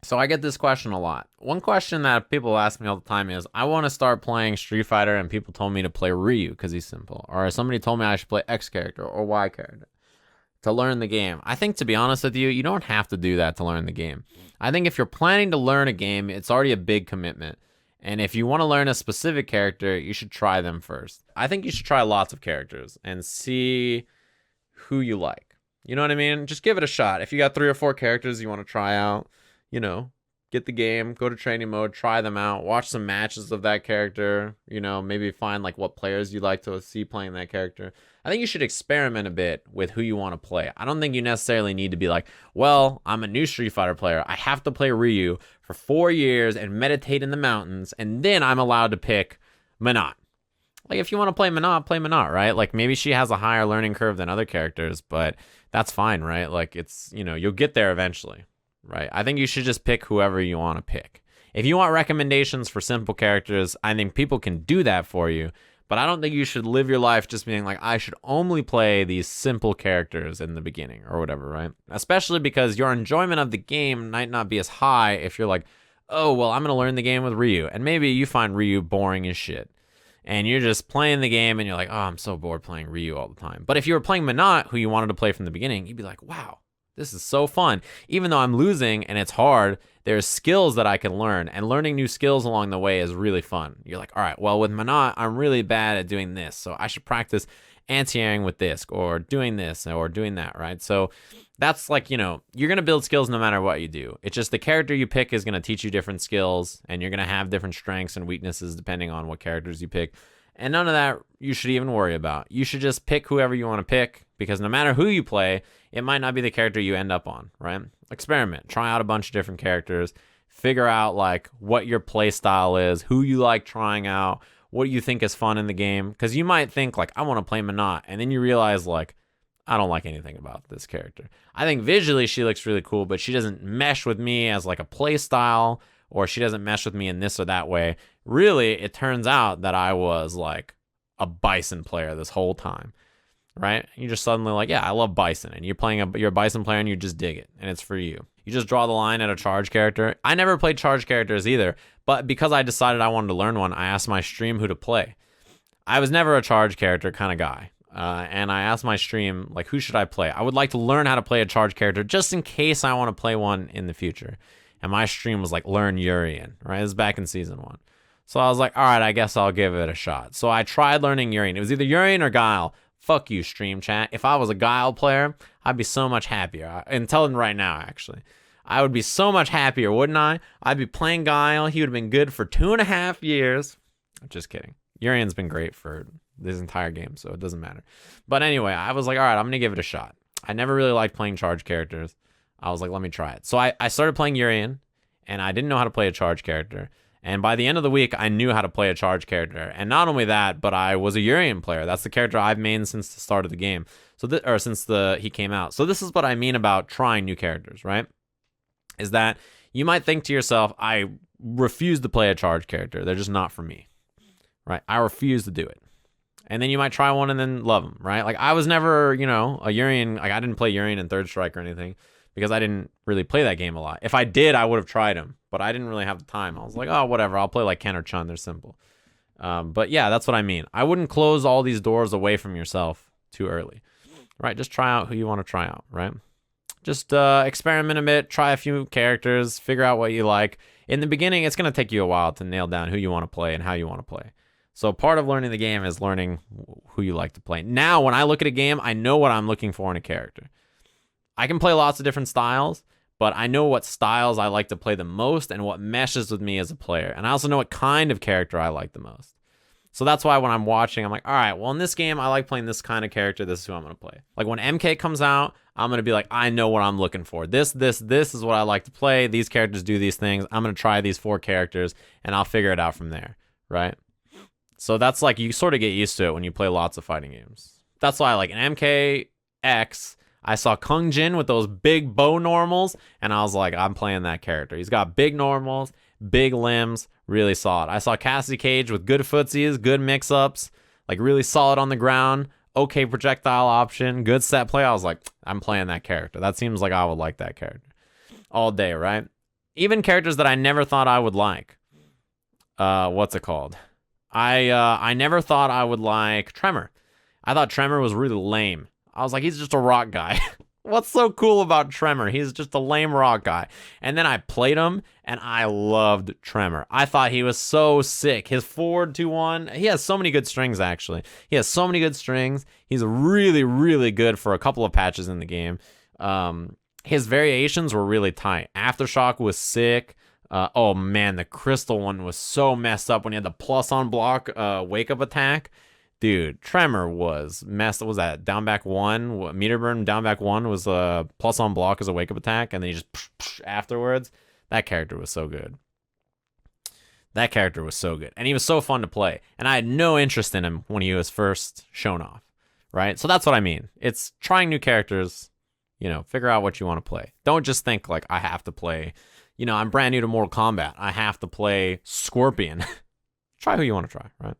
So I get this question a lot. One question that people ask me all the time is, I want to start playing Street Fighter and people told me to play Ryu because he's simple. Or somebody told me I should play X character or Y character to learn the game. I think, to be honest with you, you don't have to do that to learn the game. I think if you're planning to learn a game, it's already a big commitment. And if you want to learn a specific character, you should try them first. I think you should try lots of characters and see who you like. You know what I mean? Just give it a shot. If you got 3 or 4 characters you want to try out, you know, get the game, go to training mode, try them out, watch some matches of that character, you know, maybe find like what players you'd like to see playing that character. I think you should experiment a bit with who you want to play. I don't think you necessarily need to be like, well, I'm a new Street Fighter player. I have to play Ryu for 4 years and meditate in the mountains, and then I'm allowed to pick Minot. Like, if you want to play Minot, right? Like, maybe she has a higher learning curve than other characters, but that's fine, right? Like, it's, you know, you'll get there eventually, right? I think you should just pick whoever you want to pick. If you want recommendations for simple characters, I think people can do that for you, but I don't think you should live your life just being like, I should only play these simple characters in the beginning or whatever, right? Especially because your enjoyment of the game might not be as high if you're like, oh, well, I'm going to learn the game with Ryu. And maybe you find Ryu boring as shit. And you're just playing the game and you're like, oh, I'm so bored playing Ryu all the time. But if you were playing Minot, who you wanted to play from the beginning, you'd be like, wow, this is so fun. Even though I'm losing and it's hard, there's skills that I can learn. And learning new skills along the way is really fun. You're like, all right, well, with Minot, I'm really bad at doing this. So I should practice anti-airing with this or doing this or doing that, right? So that's like, you know, you're going to build skills no matter what you do. It's just the character you pick is going to teach you different skills, and you're going to have different strengths and weaknesses depending on what characters you pick. And none of that you should even worry about. You should just pick whoever you want to pick, because no matter who you play, it might not be the character you end up on, right? Experiment. Try out a bunch of different characters. Figure out like what your play style is, who you like trying out, what you think is fun in the game. Because you might think like, I want to play Minot, and then you realize like, I don't like anything about this character. I think visually she looks really cool, but she doesn't mesh with me as like a play style, or she doesn't mesh with me in this or that way. Really, it turns out that I was like a Bison player this whole time, right? You're just suddenly like, yeah, I love Bison, and you're a Bison player and you just dig it, and it's for you. You just draw the line at a charge character. I never played charge characters either, but because I decided I wanted to learn one, I asked my stream who to play. I was never a charge character kind of guy. And I asked my stream, like, who should I play? I would like to learn how to play a charge character just in case I want to play one in the future. And my stream was like, learn Urien, right? It was back in season 1. So I was like, all right, I guess I'll give it a shot. So I tried learning Urien. It was either Urien or Guile. Fuck you, stream chat. If I was a Guile player, I'd be so much happier. And tell them right now, actually. I would be so much happier, wouldn't I? I'd be playing Guile. He would have been good for 2.5 years. Just kidding. Urien's been great for this entire game, so it doesn't matter. But anyway, I was like, all right, I'm going to give it a shot. I never really liked playing charge characters. I was like, let me try it. So I started playing Urien, and I didn't know how to play a charge character. And by the end of the week, I knew how to play a charge character. And not only that, but I was a Urien player. That's the character I've mained since the start of the game. Or since he came out. So this is what I mean about trying new characters, right? Is that you might think to yourself, I refuse to play a charge character. They're just not for me, right? I refuse to do it. And then you might try one and then love them, right? Like, I was never, you know, a Urien. Like, I didn't play Urien in Third Strike or anything because I didn't really play that game a lot. If I did, I would have tried him, but I didn't really have the time. I was like, oh, whatever. I'll play like Ken or Chun. They're simple. But yeah, that's what I mean. I wouldn't close all these doors away from yourself too early, right? Just try out who you want to try out, right? Just experiment a bit, try a few characters, figure out what you like. In the beginning, it's going to take you a while to nail down who you want to play and how you want to play. So part of learning the game is learning who you like to play. Now, when I look at a game, I know what I'm looking for in a character. I can play lots of different styles, but I know what styles I like to play the most and what meshes with me as a player. And I also know what kind of character I like the most. So that's why when I'm watching, I'm like, all right, well, in this game, I like playing this kind of character. This is who I'm going to play. Like when MK comes out, I'm going to be like, I know what I'm looking for. This is what I like to play. These characters do these things. I'm going to try these 4 characters, and I'll figure it out from there, right? So that's like, you sort of get used to it when you play lots of fighting games. That's why, like, in MKX, I saw Kung Jin with those big bow normals, and I was like, I'm playing that character. He's got big normals, big limbs, really solid. I saw Cassidy Cage with good footsies, good mix-ups, like really solid on the ground, okay projectile option, good set play. I was like, I'm playing that character. That seems like I would like that character all day, right? even characters that I never thought I would like. What's it called? I never thought I would like Tremor. I thought Tremor was really lame. I was like, he's just a rock guy. What's so cool about Tremor? He's just a lame rock guy. And then I played him, and I loved Tremor. I thought he was so sick. His forward 2-1, he has so many good strings, actually. He has so many good strings. He's really, really good for a couple of patches in the game. His variations were really tight. Aftershock was sick. Oh, man, the Crystal one was so messed up when he had the plus on block wake-up attack. Dude, Tremor was messed. What was that? Down back 1. Meter burn down back 1 was plus on block as a wake up attack, and then he just afterwards. That character was so good. That character was so good. And he was so fun to play. And I had no interest in him when he was first shown off. Right? So that's what I mean. It's trying new characters, figure out what you want to play. Don't just think like I have to play, I'm brand new to Mortal Kombat. I have to play Scorpion. Try who you want to try, right?